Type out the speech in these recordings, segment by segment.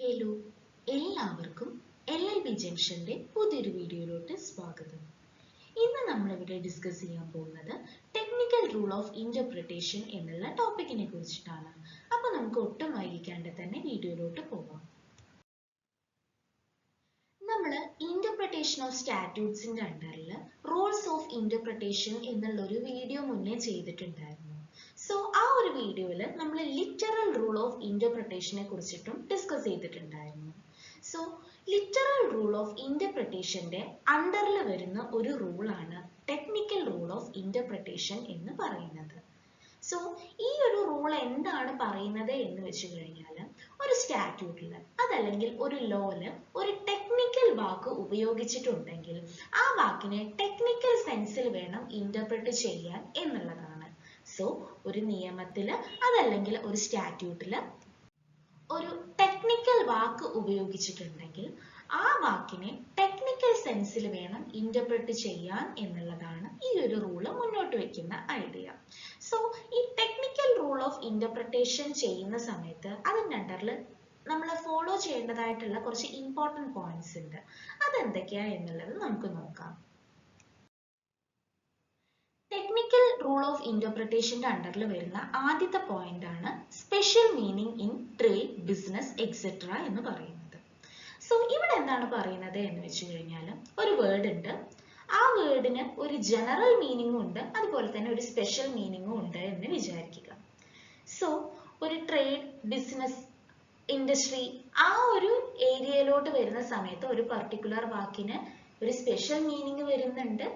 Hello, എല്ലാവർക്കും LLB ജംഗ്ഷന്റെ പുതിയൊരു വീഡിയോയിലോട്ട് സ്വാഗതം. ഇന്ന് നമ്മളിവിടെ ഡിസ്കസ് ചെയ്യാൻ പോകുന്നത് ടെക്നിക്കൽ റൂൾ ഓഫ് ഇന്റർപ്രിട്ടേഷൻ എന്നുള്ള ടോപ്പിക്കിനെ കുറിച്ചിട്ടാണ്. അപ്പോൾ നമുക്ക് ഒട്ടും വൈകിക്കാണ്ട് തന്നെ വീഡിയോയിലോട്ട് പോകാം. നമ്മൾ ഇന്റർപ്രിട്ടേഷൻ ഓഫ് സ്റ്റാറ്റ്യൂട്ട്സിന്റെ അണ്ടറിൽ റൂൾസ് ഓഫ് ഇന്റർപ്രിട്ടേഷൻ എന്നുള്ള ഒരു വീഡിയോ മുന്നേ ചെയ്തിട്ടുണ്ടായിരുന്നു. സോ ആ ഒരു വീഡിയോയിൽ നമ്മൾ ലിറ്ററൽ റൂൾ ഓഫ് ഇന്റർപ്രിട്ടേഷനെ കുറിച്ചിട്ടും ഡിസ്കസ് ചെയ്തിട്ടുണ്ടായിരുന്നു. സോ ലിറ്ററൽ റൂൾ ഓഫ് ഇന്റർപ്രിട്ടേഷന്റെ അണ്ടറിൽ വരുന്ന ഒരു റൂളാണ് ടെക്നിക്കൽ റൂൾ ഓഫ് ഇന്റർപ്രിട്ടേഷൻ എന്ന് പറയുന്നത്. സോ ഈ ഒരു റൂൾ എന്താണ് പറയുന്നത് എന്ന് വെച്ച് കഴിഞ്ഞാൽ, ഒരു സ്റ്റാറ്റ്യൂട്ടിൽ അതല്ലെങ്കിൽ ഒരു ലോയില് ഒരു ടെക്നിക്കൽ വാക്ക് ഉപയോഗിച്ചിട്ടുണ്ടെങ്കിൽ ആ വാക്കിനെ ടെക്നിക്കൽ സെൻസിൽ വേണം ഇന്റർപ്രറ്റ് ചെയ്യാൻ എന്നുള്ളതാണ്. സോ ഒരു നിയമത്തില് അതല്ലെങ്കിൽ ഒരു സ്റ്റാറ്റ്യൂട്ടില് ഒരു ടെക്നിക്കൽ വാക്ക് ഉപയോഗിച്ചിട്ടുണ്ടെങ്കിൽ ആ വാക്കിനെ ടെക്നിക്കൽ സെൻസിൽ വേണം ഇന്റർപ്രറ്റ് ചെയ്യാൻ എന്നുള്ളതാണ് ഈ ഒരു റൂള് മുന്നോട്ട് വെക്കുന്ന ഐഡിയ. സോ ഈ ടെക്നിക്കൽ റൂൾ ഓഫ് ഇന്റർപ്രിട്ടേഷൻ ചെയ്യുന്ന സമയത്ത് അതിൻ്റെ അണ്ടറിൽ നമ്മൾ ഫോളോ ചെയ്യേണ്ടതായിട്ടുള്ള കുറച്ച് ഇമ്പോർട്ടൻറ്റ് പോയിന്റ്സ് ഉണ്ട്. അതെന്തൊക്കെയാ എന്നുള്ളത് നമുക്ക് നോക്കാം. ടെക്നിക്കൽ റൂൾ ഓഫ് ഇന്റർപ്രിട്ടേഷന്റെ അണ്ടറിൽ വരുന്ന ആദ്യത്തെ പോയിന്റ് ആണ് special meaning in trade, business etcetera എന്ന് പറയുന്നത്. സോ ഇവിടെ എന്താണ് പറയുന്നത് എന്ന് വെച്ച് കഴിഞ്ഞാൽ, ഒരു വേർഡ് ഉണ്ട്, ആ വേർഡിന് ഒരു ജനറൽ മീനിങ്ങും ഉണ്ട്, അതുപോലെ തന്നെ ഒരു സ്പെഷ്യൽ മീനിങ്ങും ഉണ്ട് എന്ന് വിചാരിക്കുക. സോ ഒരു ട്രേഡ്, ബിസിനസ്, ഇൻഡസ്ട്രി ആ ഒരു ഏരിയയിലോട്ട് വരുന്ന സമയത്ത് ഒരു പർട്ടിക്കുലർ വാക്കിന് ഒരു സ്പെഷ്യൽ മീനിങ് വരുന്നുണ്ട്.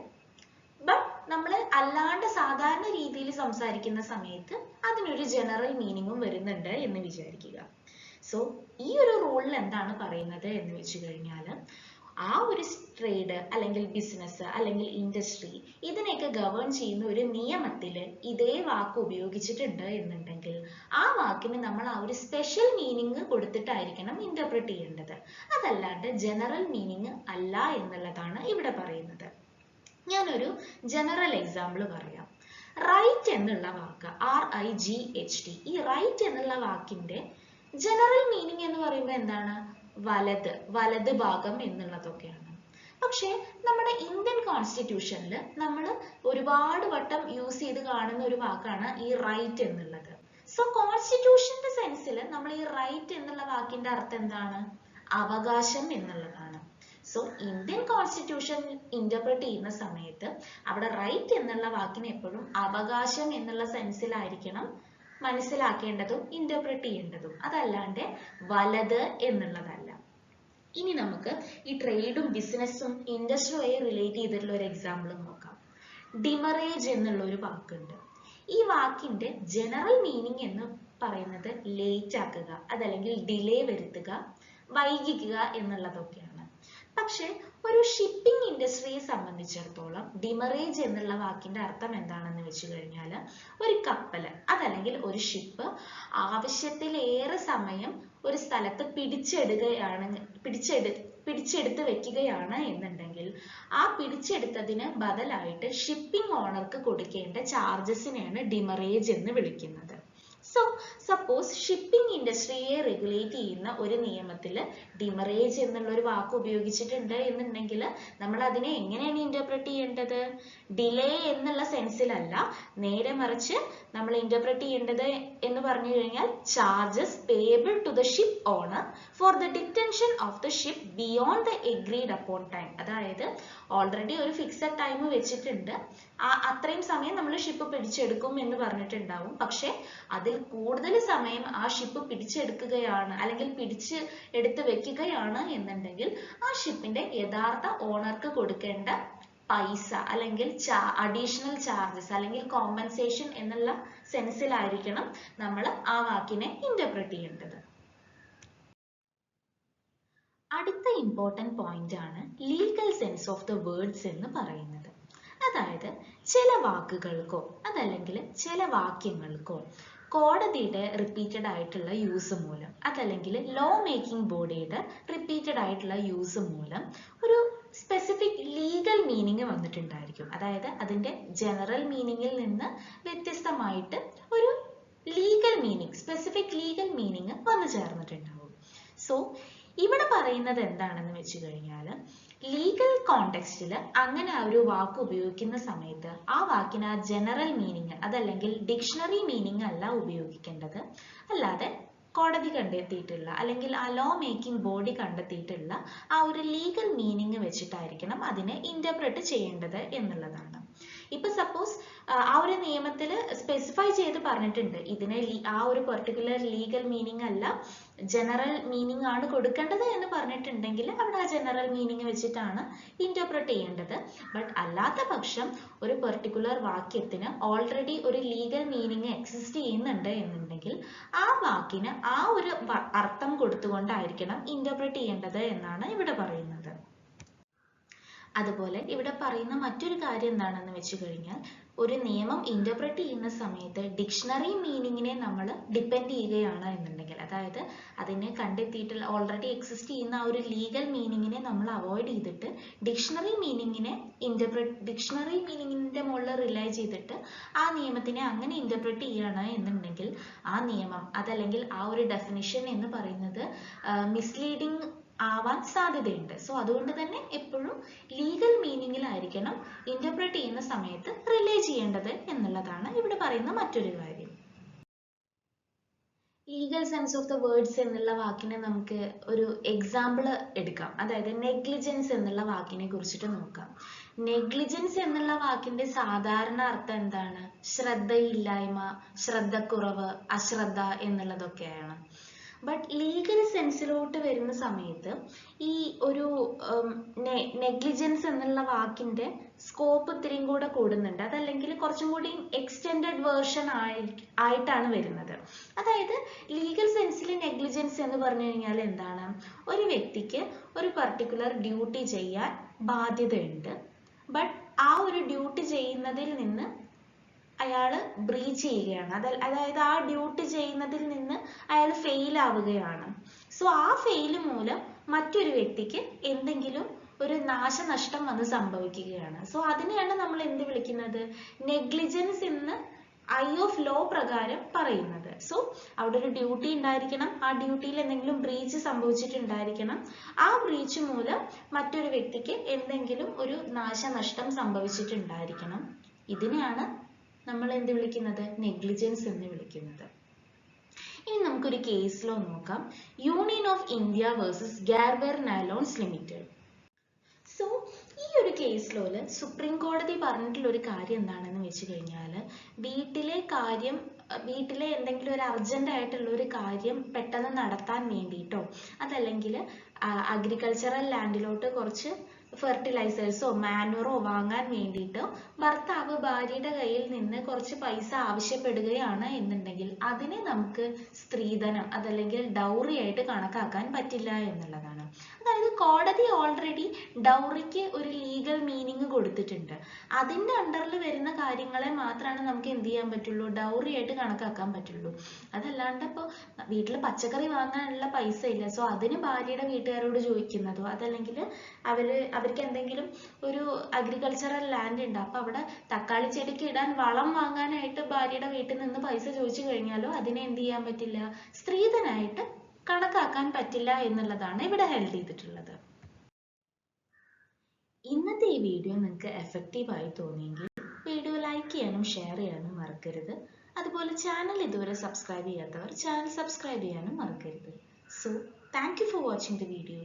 ബട്ട് നമ്മൾ അല്ലാണ്ട് സാധാരണ രീതിയിൽ സംസാരിക്കുന്ന സമയത്ത് അതിനൊരു ജനറൽ മീനിങ്ങും വരുന്നുണ്ട് എന്ന് വിചാരിക്കുക. സോ ഈ ഒരു റൂളിൽ എന്താണ് പറയുന്നത് എന്ന് വെച്ച് കഴിഞ്ഞാൽ, ആ ഒരു ട്രേഡ് അല്ലെങ്കിൽ ബിസിനസ് അല്ലെങ്കിൽ ഇൻഡസ്ട്രി ഇതിനെയൊക്കെ ഗവേൺ ചെയ്യുന്ന ഒരു നിയമത്തിൽ ഇതേ വാക്ക് ഉപയോഗിച്ചിട്ടുണ്ട് എന്നുണ്ടെങ്കിൽ ആ വാക്കിന് നമ്മൾ ആ ഒരു സ്പെഷ്യൽ മീനിങ് കൊടുത്തിട്ടായിരിക്കണം ഇന്റർപ്രറ്റ് ചെയ്യേണ്ടത്. അതല്ലാണ്ട് ജനറൽ മീനിങ് അല്ല എന്നുള്ളതാണ് ഇവിടെ പറയുന്നത്. ഞാനൊരു ജനറൽ എക്സാമ്പിൾ പറയാം. റൈറ്റ് എന്നുള്ള വാക്ക് RIGHT, ഈ റൈറ്റ് എന്നുള്ള വാക്കിന്റെ ജനറൽ മീനിങ് എന്ന് പറയുമ്പോൾ എന്താണ്? വലത് ഭാഗം എന്നുള്ളതൊക്കെയാണ്. പക്ഷെ നമ്മുടെ ഇന്ത്യൻ കോൺസ്റ്റിറ്റ്യൂഷനിൽ നമ്മൾ ഒരുപാട് വട്ടം യൂസ് ചെയ്ത് കാണുന്ന ഒരു വാക്കാണ് ഈ റൈറ്റ് എന്നുള്ളത്. സോ കോൺസ്റ്റിറ്റ്യൂഷന്റെ സെൻസിൽ നമ്മൾ ഈ റൈറ്റ് എന്നുള്ള വാക്കിന്റെ അർത്ഥം എന്താണ്? അവകാശം എന്നുള്ളതാണ്. സോ ഇന്ത്യൻ കോൺസ്റ്റിറ്റ്യൂഷൻ ഇന്റർപ്രറ്റ് ചെയ്യുന്ന സമയത്ത് അവിടെ റൈറ്റ് എന്നുള്ള വാക്കിന് എപ്പോഴും അവകാശം എന്നുള്ള സെൻസിലായിരിക്കണം മനസ്സിലാക്കേണ്ടതും ഇന്റർപ്രറ്റ് ചെയ്യേണ്ടതും, അതല്ലാണ്ട് വലത് എന്നുള്ളതല്ല. ഇനി നമുക്ക് ഈ ട്രേഡും ബിസിനസ്സും ഇൻഡസ്ട്രിയുമായി റിലേറ്റ് ചെയ്തിട്ടുള്ള ഒരു എക്സാമ്പിൾ നോക്കാം. ഡിമറേജ് എന്നുള്ള ഒരു വാക്കുണ്ട്. ഈ വാക്കിന്റെ ജനറൽ മീനിങ് എന്ന് പറയുന്നത് ലേറ്റ് ആക്കുക, അതല്ലെങ്കിൽ ഡിലേ വരുത്തുക, വൈകിക്കുക എന്നുള്ളതൊക്കെയാണ്. പക്ഷെ ഒരു ഷിപ്പിംഗ് ഇൻഡസ്ട്രിയെ സംബന്ധിച്ചിടത്തോളം ഡിമറേജ് എന്നുള്ള വാക്കിന്റെ അർത്ഥം എന്താണെന്ന് വെച്ച് കഴിഞ്ഞാൽ, ഒരു കപ്പൽ അതല്ലെങ്കിൽ ഒരു ഷിപ്പ് ആവശ്യത്തിലേറെ സമയം ഒരു സ്ഥലത്ത് പിടിച്ചെടുത്ത് വെക്കുകയാണ് എന്നുണ്ടെങ്കിൽ ആ പിടിച്ചെടുത്തതിന് ബദലായിട്ട് ഷിപ്പിംഗ് ഓണർക്ക് കൊടുക്കേണ്ട ചാർജസിനെയാണ് ഡിമറേജ് എന്ന് വിളിക്കുന്നത്. സോ സപ്പോസ് ഷിപ്പിംഗ് ഇൻഡസ്ട്രിയെ റെഗുലേറ്റ് ചെയ്യുന്ന ഒരു നിയമത്തിൽ ഡിമറേജ് എന്നുള്ള ഒരു വാക്ക് ഉപയോഗിച്ചിട്ടുണ്ട് എന്നുണ്ടെങ്കിൽ നമ്മൾ അതിനെ എങ്ങനെയാണ് ഇന്റർപ്രറ്റ് ചെയ്യേണ്ടത്? ഡിലേ എന്നുള്ള സെൻസിലല്ല, നേരെ മറിച്ച് നമ്മൾ ഇന്റർപ്രറ്റ് ചെയ്യേണ്ടത് എന്ന് പറഞ്ഞു കഴിഞ്ഞാൽ charges payable to the ship owner for the detention of the ship beyond the agreed upon time. അതായത് ഓൾറെഡി ഒരു ഫിക്സഡ് ടൈം വെച്ചിട്ടുണ്ട്, അത്രയും സമയം നമ്മൾ ഷിപ്പ് പിടിച്ചെടുക്കും എന്ന് പറഞ്ഞിട്ടുണ്ടാവും. പക്ഷെ അതിൽ കൂടുതൽ സമയം ആ ഷിപ്പ് പിടിച്ചെടുക്കുകയാണ് അല്ലെങ്കിൽ എടുത്ത് വെക്കുകയാണ് എന്നുണ്ടെങ്കിൽ ആ ഷിപ്പിന്റെ യഥാർത്ഥ ഓണർക്ക് കൊടുക്കേണ്ട പൈസ അല്ലെങ്കിൽ അഡീഷണൽ ചാർജസ് അല്ലെങ്കിൽ കോമ്പൻസേഷൻ എന്നുള്ള സെൻസിലായിരിക്കണം നമ്മൾ ആ വാക്കിനെ ഇന്റർപ്രറ്റ് ചെയ്യേണ്ടത്. അടുത്ത ഇമ്പോർട്ടൻറ്റ് പോയിന്റ് ആണ് legal sense of the words എന്ന് പറയുന്നത്. അതായത് ചില വാക്കുകൾക്കോ അതല്ലെങ്കിൽ ചില വാക്യങ്ങൾക്കോ കോടതിയുടെ റിപ്പീറ്റഡ് ആയിട്ടുള്ള യൂസ് മൂലം അതല്ലെങ്കിൽ ലോ മേക്കിംഗ് ബോഡിയുടെ റിപ്പീറ്റഡ് ആയിട്ടുള്ള യൂസ് മൂലം ഒരു സ്പെസിഫിക് ലീഗൽ മീനിങ് വന്നിട്ടുണ്ടായിരിക്കും. അതായത് അതിൻ്റെ ജനറൽ മീനിങ്ങിൽ നിന്ന് വ്യത്യസ്തമായിട്ട് ഒരു legal meaning, specific legal meaning വന്നു ചേർന്നിട്ടുണ്ടാവും. സോ ഇവിടെ പറയുന്നത് എന്താണെന്ന് വെച്ച് കഴിഞ്ഞാൽ ലീഗൽ കോണ്ടെക്സ്റ്റിൽ അങ്ങനെ ഒരു വാക്ക് ഉപയോഗിക്കുന്ന സമയത്ത് ആ വാക്കിന് ആ ജനറൽ മീനിങ് അതല്ലെങ്കിൽ ഡിക്ഷണറി മീനിങ് അല്ല ഉപയോഗിക്കേണ്ടത്, അല്ലാതെ കോടതി കണ്ടെത്തിയിട്ടുള്ള അല്ലെങ്കിൽ ആ ലോ മേക്കിംഗ് ബോഡി കണ്ടെത്തിയിട്ടുള്ള ആ ഒരു ലീഗൽ മീനിങ് വെച്ചിട്ടായിരിക്കണം അതിനെ ഇന്റർപ്രറ്റ് ചെയ്യേണ്ടത് എന്നുള്ളതാണ്. ഇപ്പൊ സപ്പോസ് ആ ഒരു നിയമത്തിൽ സ്പെസിഫൈ ചെയ്ത് പറഞ്ഞിട്ടുണ്ട് ഇതിനെ ആ ഒരു പെർട്ടിക്കുലർ ലീഗൽ മീനിങ് അല്ല ജനറൽ മീനിങ് ആണ് കൊടുക്കേണ്ടത് എന്ന് പറഞ്ഞിട്ടുണ്ടെങ്കിൽ അവിടെ ആ ജനറൽ മീനിങ് വെച്ചിട്ടാണ് ഇന്റർപ്രറ്റ് ചെയ്യേണ്ടത്. ബട്ട് അല്ലാത്ത പക്ഷം ഒരു പെർട്ടിക്കുലർ വാക്യത്തിന് ഓൾറെഡി ഒരു ലീഗൽ മീനിങ് എക്സിസ്റ്റ് ചെയ്യുന്നുണ്ട് എന്നുണ്ടെങ്കിൽ ആ വാക്കിന് ആ ഒരു അർത്ഥം കൊടുത്തുകൊണ്ടായിരിക്കണം ഇന്റർപ്രറ്റ് ചെയ്യേണ്ടത് എന്നാണ് ഇവിടെ പറയുന്നത്. അതുപോലെ ഇവിടെ പറയുന്ന മറ്റൊരു കാര്യം എന്താണെന്ന് വെച്ച് കഴിഞ്ഞാൽ ഒരു നിയമം ഇന്റർപ്രറ്റ് ചെയ്യുന്ന സമയത്ത് ഡിക്ഷണറി മീനിങ്ങിനെ നമ്മൾ ഡിപ്പെൻഡ് ചെയ്യുകയാണ് എന്നുണ്ടെങ്കിൽ, അതായത് അതിനെ കണ്ടെത്തിയിട്ടുള്ള ഓൾറെഡി എക്സിസ്റ്റ് ചെയ്യുന്ന ആ ഒരു ലീഗൽ മീനിങ്ങിനെ നമ്മൾ അവോയ്ഡ് ചെയ്തിട്ട് ഡിക്ഷണറി മീനിങ്ങിന്റെ മുകളിൽ റിലൈ ചെയ്തിട്ട് ആ നിയമത്തിനെ അങ്ങനെ ഇന്റർപ്രറ്റ് ചെയ്യുകയാണ് എന്നുണ്ടെങ്കിൽ ആ നിയമം അതല്ലെങ്കിൽ ആ ഒരു ഡെഫിനിഷൻ എന്ന് പറയുന്നത് മിസ്ലീഡിങ് ആവാൻ സാധ്യതയുണ്ട്. സോ അതുകൊണ്ട് തന്നെ എപ്പോഴും ലീഗൽ മീനിങ്ങിലായിരിക്കണം ഇന്റർപ്രറ്റ് ചെയ്യുന്ന സമയത്ത് റിലേ ചെയ്യേണ്ടത് എന്നുള്ളതാണ് ഇവിടെ പറയുന്ന മറ്റൊരു കാര്യം. Legal sense of the words എന്നുള്ള വാക്കിനെ നമുക്ക് ഒരു എക്സാമ്പിൾ എടുക്കാം. അതായത് നെഗ്ലിജൻസ് എന്നുള്ള വാക്കിനെ കുറിച്ചിട്ട് നോക്കാം. നെഗ്ലിജൻസ് എന്നുള്ള വാക്കിന്റെ സാധാരണ അർത്ഥം എന്താണ്? ശ്രദ്ധയില്ലായ്മ, ശ്രദ്ധക്കുറവ്, അശ്രദ്ധ എന്നുള്ളതൊക്കെയാണ്. ബട്ട് ലീഗൽ സെൻസിലോട്ട് വരുന്ന സമയത്ത് ഈ ഒരു നെഗ്ലിജൻസ് എന്നുള്ള വാക്കിന്റെ സ്കോപ്പ് ഇത്തിരിയും കൂടെ കൂടുന്നുണ്ട്. അതല്ലെങ്കിൽ കുറച്ചും കൂടി എക്സ്റ്റെൻഡഡ് വേർഷൻ ആയിട്ടാണ് വരുന്നത്. അതായത് ലീഗൽ സെൻസിൽ നെഗ്ലിജൻസ് എന്ന് പറഞ്ഞു കഴിഞ്ഞാൽ എന്താണ്? ഒരു വ്യക്തിക്ക് ഒരു പർട്ടിക്കുലർ ഡ്യൂട്ടി ചെയ്യാൻ ബാധ്യതയുണ്ട്, ബട്ട് ആ ഒരു ഡ്യൂട്ടി ചെയ്യുന്നതിൽ നിന്ന് അയാൾ ബ്രീച്ച് ചെയ്യുകയാണ്. അതായത് ആ ഡ്യൂട്ടി ചെയ്യുന്നതിൽ നിന്ന് അയാൾ ഫെയിൽ ആവുകയാണ്. സോ ആ ഫെയിൽ മൂലം മറ്റൊരു വ്യക്തിക്ക് എന്തെങ്കിലും ഒരു നാശനഷ്ടം വന്ന് സംഭവിക്കുകയാണ്. സോ അതിനെയാണ് നമ്മൾ എന്ത് വിളിക്കുന്നത്? നെഗ്ലിജൻസ് എന്ന് ഐ ഓഫ് ലോ പ്രകാരം പറയുന്നത്. സോ അവിടെ ഒരു ഡ്യൂട്ടി ഉണ്ടായിരിക്കണം, ആ ഡ്യൂട്ടിയിൽ എന്തെങ്കിലും ബ്രീച്ച് സംഭവിച്ചിട്ടുണ്ടായിരിക്കണം, ആ ബ്രീച്ച് മൂലം മറ്റൊരു വ്യക്തിക്ക് എന്തെങ്കിലും ഒരു നാശനഷ്ടം സംഭവിച്ചിട്ടുണ്ടായിരിക്കണം. ഇതിനെയാണ് നമ്മൾ എന്ത് വിളിക്കുന്നത്? നെഗ്ലിജൻസ് എന്ന് വിളിക്കുന്നത്. ഇനി നമുക്കൊരു കേസ് ലോ നോക്കാം. Union of India versus Garware Nylons Limited. So ഈ ഒരു കേസ് ലോയില് സുപ്രീം കോടതി പറഞ്ഞിട്ടുള്ള ഒരു കാര്യം എന്താണെന്ന് വെച്ച് കഴിഞ്ഞാൽ വീട്ടിലെ എന്തെങ്കിലും ഒരു അർജന്റ് ആയിട്ടുള്ള ഒരു കാര്യം പെട്ടെന്ന് നടത്താൻ വേണ്ടിയിട്ടോ അതല്ലെങ്കിൽ അഗ്രികൾച്ചറൽ ലാൻഡിലോട്ട് കുറച്ച് ഫെർട്ടിലൈസേഴ്സോ മാനുവറോ വാങ്ങാൻ വേണ്ടിയിട്ട് ഭർത്താവ് ഭാര്യയുടെ കയ്യിൽ നിന്ന് കുറച്ച് പൈസ ആവശ്യപ്പെടുകയാണ് എന്നുണ്ടെങ്കിൽ അതിനെ നമുക്ക് സ്ത്രീധനം അതല്ലെങ്കിൽ ഡൗറി ആയിട്ട് കണക്കാക്കാൻ പറ്റില്ല എന്നുള്ളതാണ്. അതായത് കോടതി ഓൾറെഡി ഡൗറിക്ക് ഒരു ലീഗൽ മീനിങ് കൊടുത്തിട്ടുണ്ട്. അതിൻ്റെ അണ്ടറിൽ വരുന്ന കാര്യങ്ങളെ മാത്രമാണ് നമുക്ക് എന്ത് ചെയ്യാൻ പറ്റുള്ളൂ? ഡൗറി ആയിട്ട് കണക്കാക്കാൻ പറ്റുള്ളൂ. അതല്ലാണ്ട് ഇപ്പോൾ വീട്ടിൽ പച്ചക്കറി വാങ്ങാനുള്ള പൈസ ഇല്ല, സോ അതിന് ഭാര്യയുടെ വീട്ടുകാരോട് ചോദിക്കുന്നതോ അതല്ലെങ്കിൽ അവർക്ക് എന്തെങ്കിലും ഒരു അഗ്രികൾച്ചറൽ ലാൻഡ് ഉണ്ട്, അപ്പൊ അവിടെ തക്കാളി ചെടിക്ക് ഇടാൻ വളം വാങ്ങാനായിട്ട് ഭാര്യയുടെ വീട്ടിൽ നിന്ന് പൈസ ചോദിച്ചു കഴിഞ്ഞാലോ അതിനെ എന്ത് ചെയ്യാൻ പറ്റില്ല? സ്ത്രീധനായിട്ട് കണക്കാക്കാൻ പറ്റില്ല എന്നുള്ളതാണ് ഇവിടെ ഹെൽഡ് ചെയ്തിട്ടുള്ളത്. ഇന്നത്തെ ഈ വീഡിയോ നിങ്ങൾക്ക് എഫക്റ്റീവായി തോന്നിയെങ്കിൽ വീഡിയോ ലൈക്ക് ചെയ്യാനും ഷെയർ ചെയ്യാനും മറക്കരുത്. അതുപോലെ ചാനൽ ഇതുവരെ സബ്സ്ക്രൈബ് ചെയ്യാത്തവർ ചാനൽ സബ്സ്ക്രൈബ് ചെയ്യാനും മറക്കരുത്. So thank you for watching the video.